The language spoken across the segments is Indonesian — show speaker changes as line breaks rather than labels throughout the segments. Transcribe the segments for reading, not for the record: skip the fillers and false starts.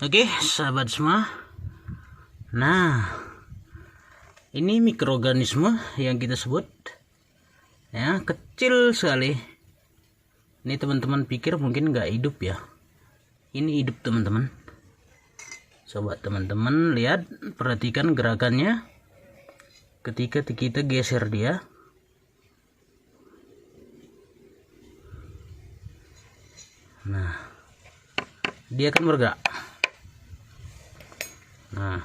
Oke, sahabat semua. Nah, ini mikroorganisme yang kita sebut ya, kecil sekali. Ini teman-teman pikir mungkin nggak hidup ya. Ini hidup teman-teman. Coba teman-teman lihat, perhatikan gerakannya ketika kita geser dia. Nah, dia akan bergerak. Nah,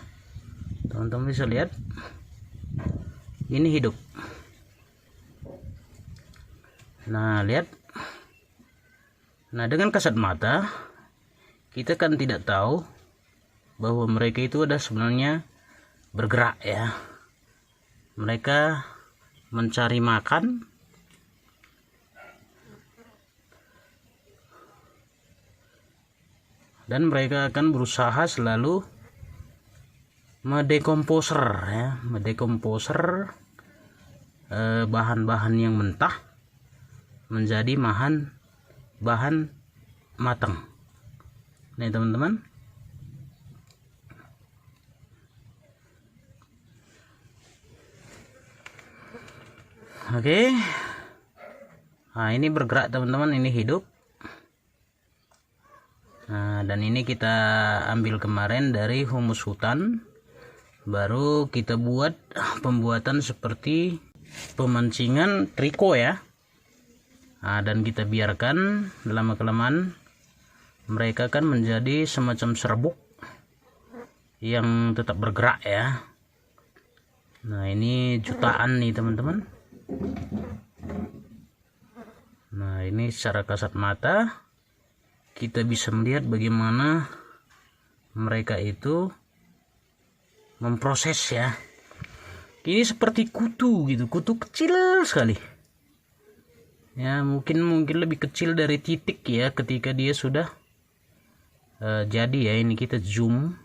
teman-teman bisa lihat, ini hidup. Nah, lihat. Nah, dengan kasat mata kita kan tidak tahu bahwa mereka itu ada sebenarnya bergerak ya. Mereka mencari makan, dan mereka akan berusaha selalu mendekomposer bahan-bahan yang mentah menjadi bahan matang. Nih teman-teman, oke. Nah, ini bergerak teman-teman, ini hidup. Nah, dan ini kita ambil kemarin dari humus hutan. Baru kita buat pembuatan seperti pemancingan triko ya. Nah, dan kita biarkan lama kelamaan mereka akan menjadi semacam serbuk yang tetap bergerak ya. Nah, ini jutaan nih teman-teman. Nah, ini secara kasat mata kita bisa melihat bagaimana mereka itu memproses ya. Ini seperti kutu gitu, kutu kecil sekali ya, mungkin lebih kecil dari titik ya ketika dia sudah jadi ya. Ini kita zoom.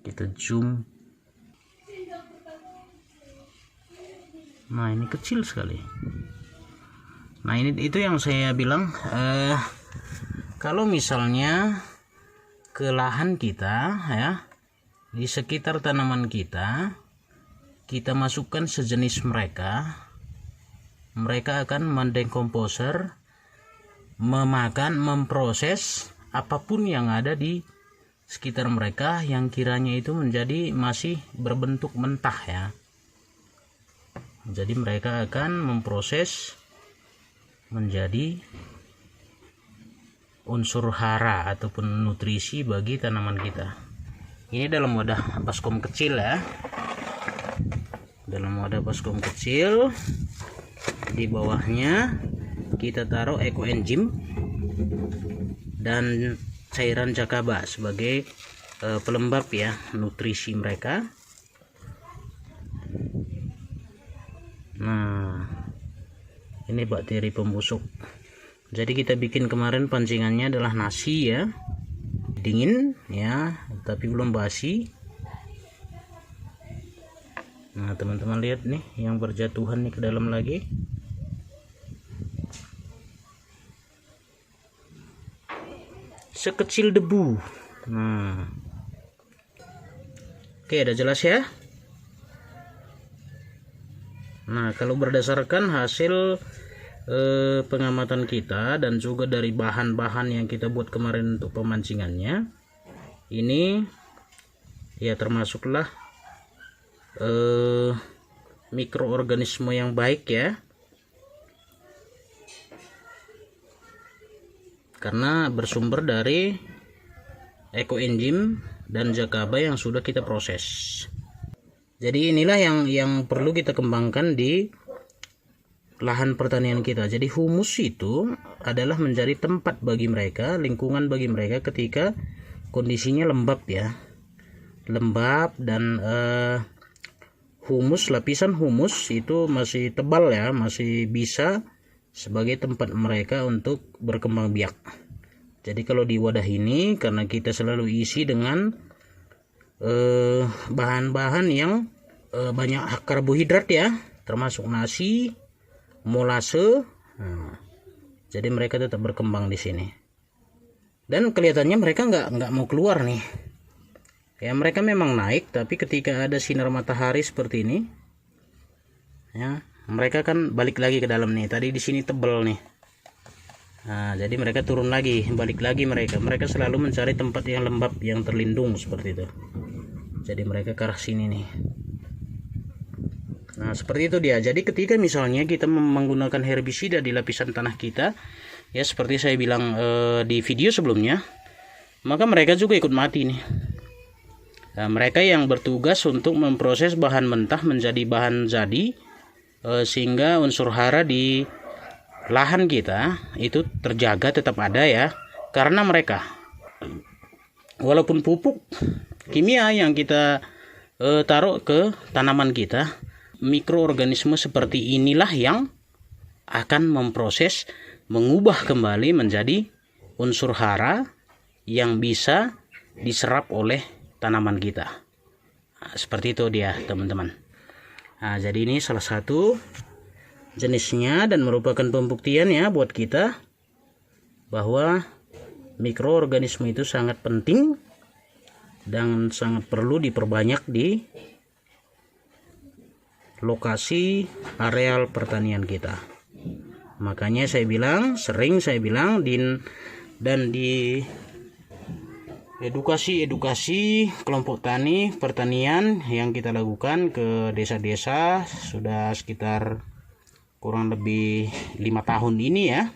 Kita zoom. Nah, ini kecil sekali. Nah, ini itu yang saya bilang, kalau misalnya ke lahan kita ya, di sekitar tanaman kita masukkan sejenis mereka akan mendekomposer, memakan, memproses apapun yang ada di sekitar mereka yang kiranya itu menjadi masih berbentuk mentah ya. Jadi mereka akan memproses menjadi unsur hara ataupun nutrisi bagi tanaman kita. Ini dalam wadah baskom kecil ya. Dalam wadah baskom kecil, di bawahnya kita taruh ekoenzim dan cairan jakaba sebagai pelembab ya, nutrisi mereka. Nah, ini bakteri pembusuk. Jadi kita bikin kemarin pancingannya adalah nasi ya, dingin ya, tapi belum basi. Nah, teman-teman lihat nih, yang berjatuhan nih ke dalam lagi. Sekecil debu. Nah, oke, udah jelas ya. Nah, kalau berdasarkan hasil pengamatan kita dan juga dari bahan-bahan yang kita buat kemarin untuk pemancingannya, ini ya termasuklah mikroorganisme yang baik ya, karena bersumber dari ekoenzim dan jakaba yang sudah kita proses. Jadi inilah yang perlu kita kembangkan di lahan pertanian kita. Jadi humus itu adalah menjadi tempat bagi mereka, lingkungan bagi mereka ketika kondisinya lembab ya, lembab, dan humus, lapisan humus itu masih tebal ya, masih bisa sebagai tempat mereka untuk berkembang biak. Jadi kalau di wadah ini, karena kita selalu isi dengan bahan-bahan yang banyak karbohidrat ya, termasuk nasi, molase. Nah, Jadi mereka tetap berkembang di sini. Dan kelihatannya mereka nggak mau keluar nih. Ya, mereka memang naik, tapi ketika ada sinar matahari seperti ini, ya, mereka kan balik lagi ke dalam nih. Tadi di sini tebel nih. Nah, jadi mereka turun lagi, balik lagi mereka. Mereka selalu mencari tempat yang lembab, yang terlindung seperti itu. Jadi mereka ke arah sini nih. Nah, seperti itu dia. Jadi ketika misalnya kita menggunakan herbisida di lapisan tanah kita, ya seperti saya bilang di video sebelumnya, maka mereka juga ikut mati nih. Nah, mereka yang bertugas untuk memproses bahan mentah menjadi bahan jadi, sehingga unsur hara di lahan kita itu terjaga, tetap ada ya. Karena mereka, walaupun pupuk kimia yang kita taruh ke tanaman kita, mikroorganisme seperti inilah yang akan memproses, mengubah kembali menjadi unsur hara yang bisa diserap oleh tanaman kita. Nah, seperti itu dia teman-teman. Nah, jadi ini salah satu jenisnya dan merupakan pembuktian ya buat kita bahwa mikroorganisme itu sangat penting dan sangat perlu diperbanyak di lokasi areal pertanian kita. Makanya sering saya bilang di edukasi kelompok tani pertanian yang kita lakukan ke desa-desa sudah sekitar kurang lebih 5 tahun ini ya.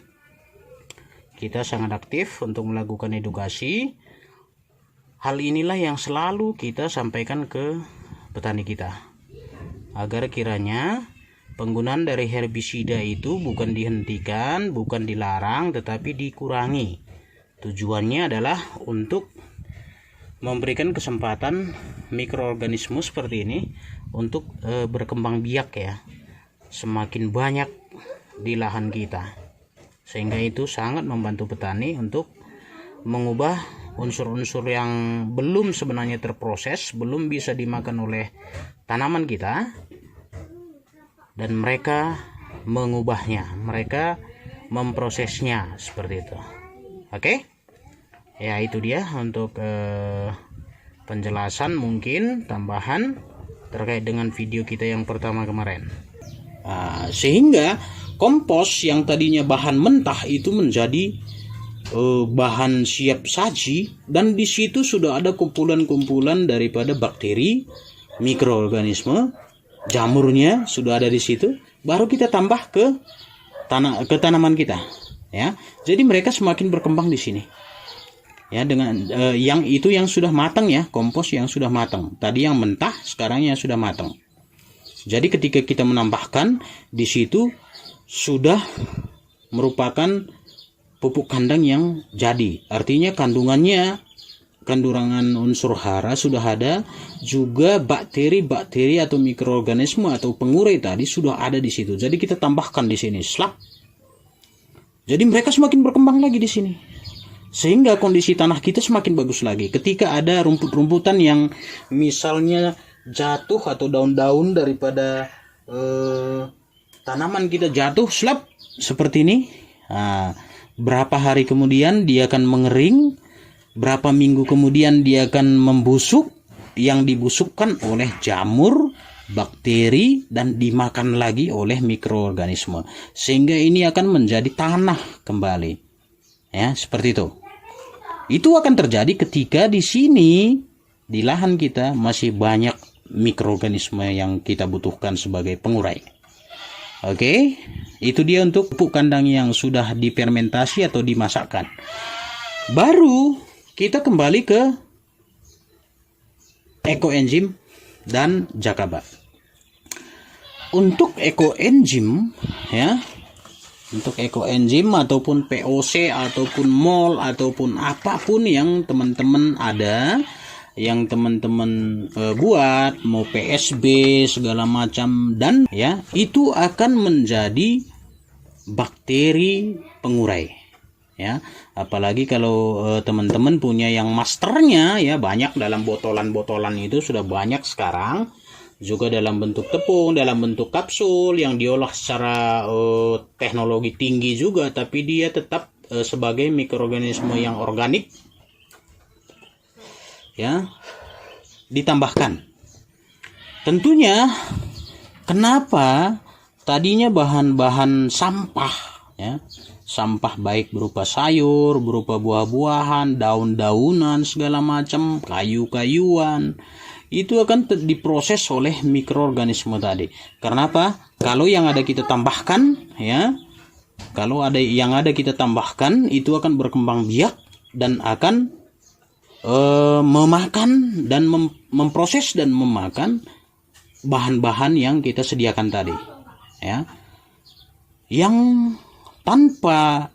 Kita sangat aktif untuk melakukan edukasi. Hal inilah yang selalu kita sampaikan ke petani kita, agar kiranya penggunaan dari herbisida itu bukan dihentikan, bukan dilarang, tetapi dikurangi. Tujuannya adalah untuk memberikan kesempatan mikroorganisme seperti ini untuk berkembang biak ya, semakin banyak di lahan kita, sehingga itu sangat membantu petani untuk mengubah unsur-unsur yang belum sebenarnya terproses, belum bisa dimakan oleh tanaman kita, dan mereka mengubahnya, mereka memprosesnya seperti itu. Oke, ya itu dia untuk penjelasan mungkin tambahan terkait dengan video kita yang pertama kemarin. Sehingga kompos yang tadinya bahan mentah itu menjadi bahan siap saji, dan di situ sudah ada kumpulan-kumpulan daripada bakteri, mikroorganisme, jamurnya sudah ada di situ. Baru kita tambah ke tanaman kita, ya. Jadi mereka semakin berkembang di sini, ya, dengan yang sudah matang ya, kompos yang sudah matang. Tadi yang mentah, sekarang yang sudah matang. Jadi ketika kita menambahkan di situ sudah merupakan pupuk kandang yang jadi, artinya kandungan unsur hara sudah ada, juga bakteri atau mikroorganisme atau pengurai tadi sudah ada di situ. Jadi kita tambahkan di sini, slap. Jadi mereka semakin berkembang lagi di sini, sehingga kondisi tanah kita semakin bagus lagi. Ketika ada rumput-rumputan yang misalnya jatuh atau daun-daun daripada tanaman kita jatuh, slap seperti ini. Berapa hari kemudian dia akan mengering, berapa minggu kemudian dia akan membusuk, yang dibusukkan oleh jamur, bakteri, dan dimakan lagi oleh mikroorganisme, sehingga ini akan menjadi tanah kembali. Ya, seperti itu. Itu akan terjadi ketika di sini di lahan kita masih banyak mikroorganisme yang kita butuhkan sebagai pengurai. Oke, itu dia untuk pupuk kandang yang sudah difermentasi atau dimasakkan. Baru kita kembali ke ekoenzim dan jakaba. Untuk ekoenzim ya, untuk ekoenzim ataupun POC ataupun MOL ataupun apapun yang teman-teman ada, yang teman-teman buat, mau PSB segala macam, dan ya itu akan menjadi bakteri pengurai ya. Apalagi kalau teman-teman punya yang masternya ya, banyak dalam botolan-botolan itu sudah banyak sekarang. juga dalam bentuk tepung, dalam bentuk kapsul yang diolah secara teknologi tinggi juga, tapi dia tetap sebagai mikroorganisme yang organik, ya, ditambahkan. Tentunya kenapa tadinya bahan-bahan sampah, ya, sampah baik berupa sayur, berupa buah-buahan, daun-daunan, segala macam, kayu-kayuan, itu akan diproses oleh mikroorganisme tadi. Karena apa? Kalau yang ada kita tambahkan, ya, kalau ada yang ada kita tambahkan, itu akan berkembang biak dan akan memakan dan memproses dan memakan bahan-bahan yang kita sediakan tadi, ya, yang tanpa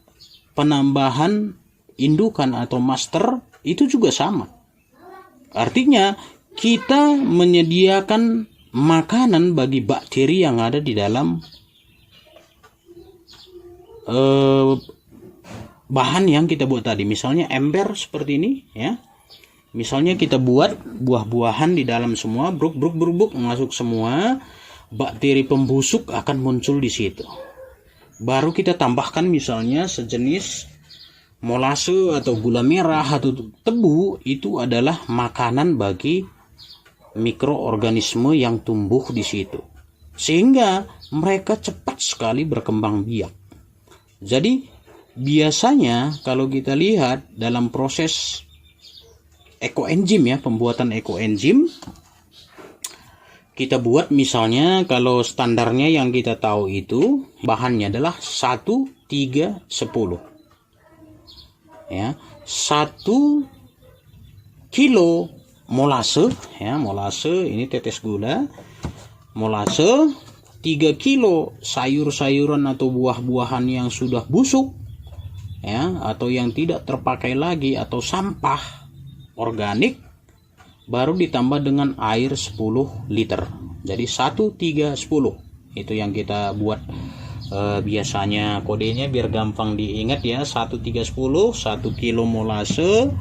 penambahan indukan atau master itu juga sama. Artinya kita menyediakan makanan bagi bakteri yang ada di dalam bahan yang kita buat tadi. Misalnya ember seperti ini, ya. Misalnya kita buat buah-buahan di dalam semua, bruk masuk semua, bakteri pembusuk akan muncul di situ. Baru kita tambahkan misalnya sejenis molase atau gula merah atau tebu, itu adalah makanan bagi mikroorganisme yang tumbuh di situ. Sehingga mereka cepat sekali berkembang biak. Jadi biasanya kalau kita lihat dalam proses ekoenzim, ya, pembuatan ekoenzim, kita buat misalnya kalau standarnya yang kita tahu itu bahannya adalah 1, 3, 10. Ya, 1 kilo molase, ya, molase ini tetes gula, molase, 3 kilo sayur-sayuran atau buah-buahan yang sudah busuk, ya, atau yang tidak terpakai lagi atau sampah organik, baru ditambah dengan air 10 liter. Jadi 1, 3, 10 itu yang kita buat. Biasanya kodenya biar gampang diingat, ya, 1, 3, 10, 1 kilo molase,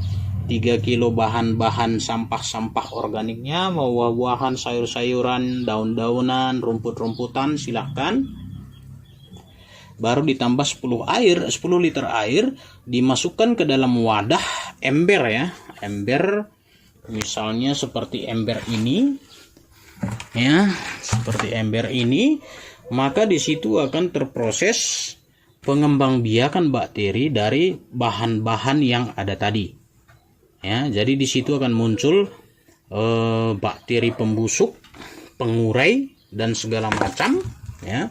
3 kilo bahan-bahan sampah-sampah organiknya, mau buah-buahan, sayur-sayuran, daun-daunan, rumput-rumputan, silahkan. Baru ditambah 10 liter air, dimasukkan ke dalam wadah ember, ya, ember. Misalnya seperti ember ini, ya, seperti ember ini, maka di situ akan terproses pengembangbiakan bakteri dari bahan-bahan yang ada tadi, ya. Jadi di situ akan muncul bakteri pembusuk, pengurai dan segala macam, ya,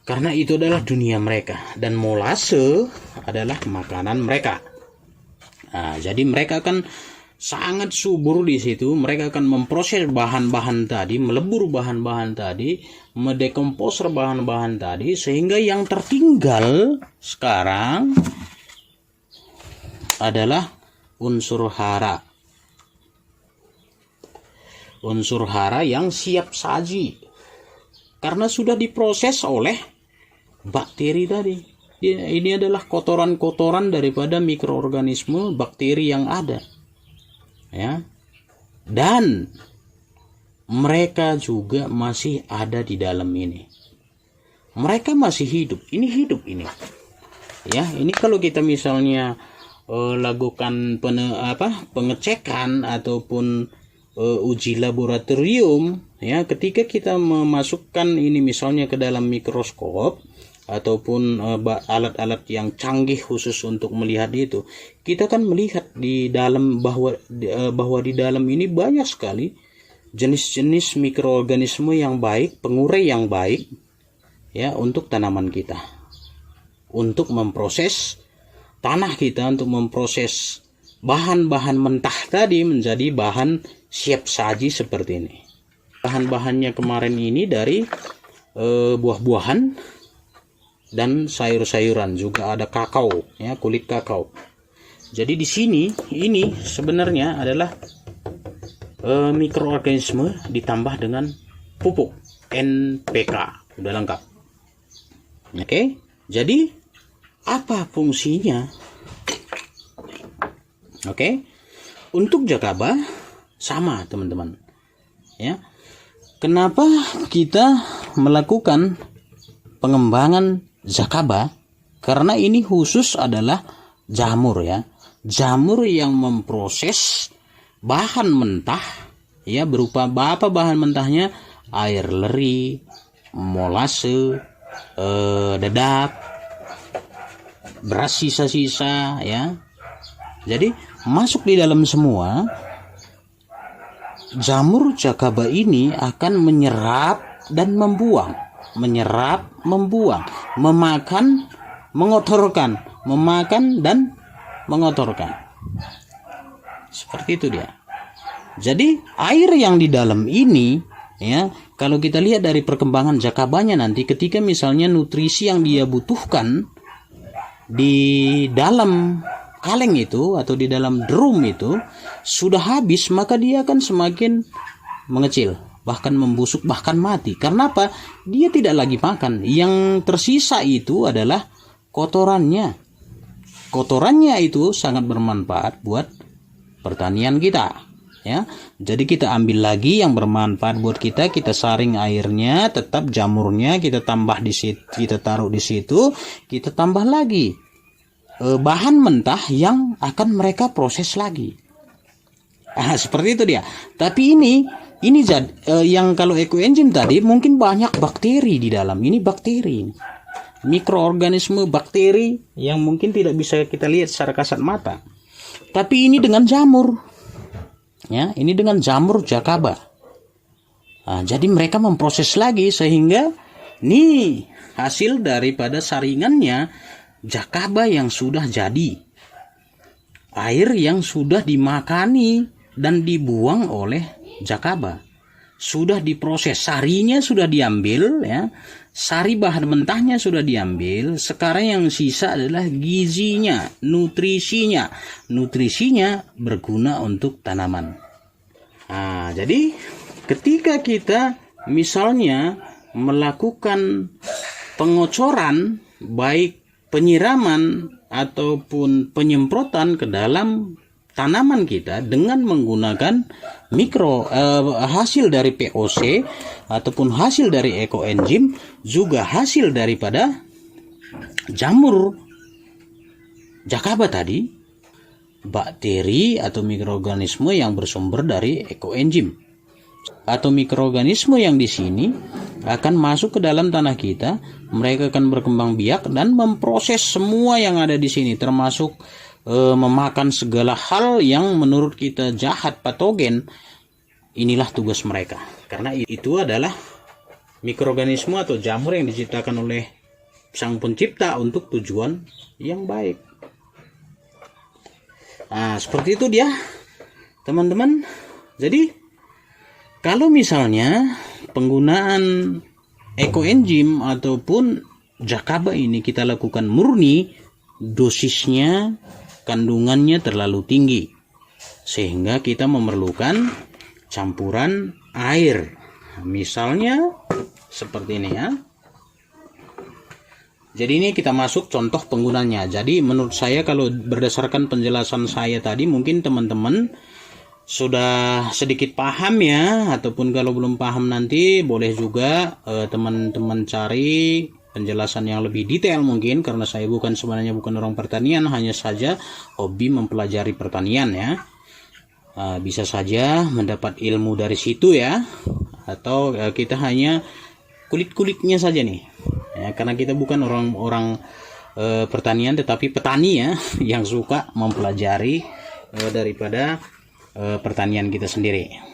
karena itu adalah dunia mereka dan molase adalah makanan mereka. Nah, jadi mereka akan sangat subur di situ. Mereka akan memproses bahan-bahan tadi, melebur bahan-bahan tadi, mendekomposer bahan-bahan tadi, sehingga yang tertinggal sekarang adalah unsur hara. Unsur hara yang siap saji karena sudah diproses oleh bakteri tadi. Ini adalah kotoran-kotoran daripada mikroorganisme bakteri yang ada, ya, dan mereka juga masih ada di dalam ini. Mereka masih hidup. Ini hidup ini, ya. Ini kalau kita misalnya lakukan pengecekan ataupun uji laboratorium, ya, ketika kita memasukkan ini misalnya ke dalam mikroskop ataupun alat-alat yang canggih khusus untuk melihat itu, kita kan melihat di dalam bahwa di dalam ini banyak sekali jenis-jenis mikroorganisme yang baik, pengurai yang baik, ya, untuk tanaman kita, untuk memproses tanah kita, untuk memproses bahan-bahan mentah tadi menjadi bahan siap saji seperti ini. Bahan-bahannya kemarin ini dari buah-buahan dan sayur-sayuran, juga ada kakao, ya, kulit kakao. Jadi di sini ini sebenarnya adalah mikroorganisme ditambah dengan pupuk NPK, udah lengkap. Oke, jadi apa fungsinya? Oke, untuk jakaba sama teman-teman, ya. Kenapa kita melakukan pengembangan Jakaba? Karena ini khusus adalah jamur ya. Jamur yang memproses bahan mentah ya, berupa apa bahan mentahnya? Air leri, molase, dedak, beras sisa-sisa ya. Jadi masuk di dalam semua. Jamur Jakaba ini akan menyerap dan membuang, menyerap, membuang, memakan, mengotorkan, memakan dan mengotorkan. Seperti itu dia. Jadi air yang di dalam ini ya, kalau kita lihat dari perkembangan Jakabanya nanti, ketika misalnya nutrisi yang dia butuhkan di dalam kaleng itu atau di dalam drum itu sudah habis, maka dia akan semakin mengecil, bahkan membusuk, bahkan mati. Karena apa? Dia tidak lagi makan. Yang tersisa itu adalah kotorannya. Kotorannya itu sangat bermanfaat buat pertanian kita ya. Jadi kita ambil lagi yang bermanfaat buat kita, kita saring airnya, tetap jamurnya kita tambah di situ, kita taruh di situ, kita tambah lagi bahan mentah yang akan mereka proses lagi. Seperti itu dia. Tapi ini yang kalau ekoenzim tadi mungkin banyak bakteri di dalam. Ini bakteri, mikroorganisme bakteri yang mungkin tidak bisa kita lihat secara kasat mata. Tapi ini dengan jamur, ya, ini dengan jamur Jakaba. Jadi mereka memproses lagi sehingga nih hasil daripada saringannya Jakaba yang sudah jadi, air yang sudah dimakani dan dibuang oleh Jakaba, sudah diproses, sarinya sudah diambil ya, sari bahan mentahnya sudah diambil. Sekarang yang sisa adalah gizinya, nutrisinya berguna untuk tanaman. Jadi ketika kita misalnya melakukan pengocoran, baik penyiraman ataupun penyemprotan ke dalam tanaman kita dengan menggunakan hasil dari POC ataupun hasil dari ekoenzim, juga hasil daripada jamur Jakaba tadi, bakteri atau mikroorganisme yang bersumber dari ekoenzim atau mikroorganisme yang di sini akan masuk ke dalam tanah kita. Mereka akan berkembang biak dan memproses semua yang ada di sini, termasuk memakan segala hal yang menurut kita jahat, patogen. Inilah tugas mereka, karena itu adalah mikroorganisme atau jamur yang diciptakan oleh Sang Pencipta untuk tujuan yang baik. Seperti itu dia teman-teman. Jadi kalau misalnya penggunaan ekoenzim ataupun Jakaba ini kita lakukan murni, dosisnya, kandungannya terlalu tinggi, sehingga kita memerlukan campuran air. Misalnya seperti ini ya. Jadi ini kita masuk contoh penggunanya. Jadi menurut saya, kalau berdasarkan penjelasan saya tadi, mungkin teman-teman sudah sedikit paham ya, ataupun kalau belum paham nanti boleh juga teman-teman cari penjelasan yang lebih detail mungkin, karena saya sebenarnya bukan orang pertanian, hanya saja hobi mempelajari pertanian ya. Bisa saja mendapat ilmu dari situ ya, atau kita hanya kulit-kulitnya saja nih ya, karena kita bukan orang-orang pertanian, tetapi petani ya yang suka mempelajari daripada pertanian kita sendiri.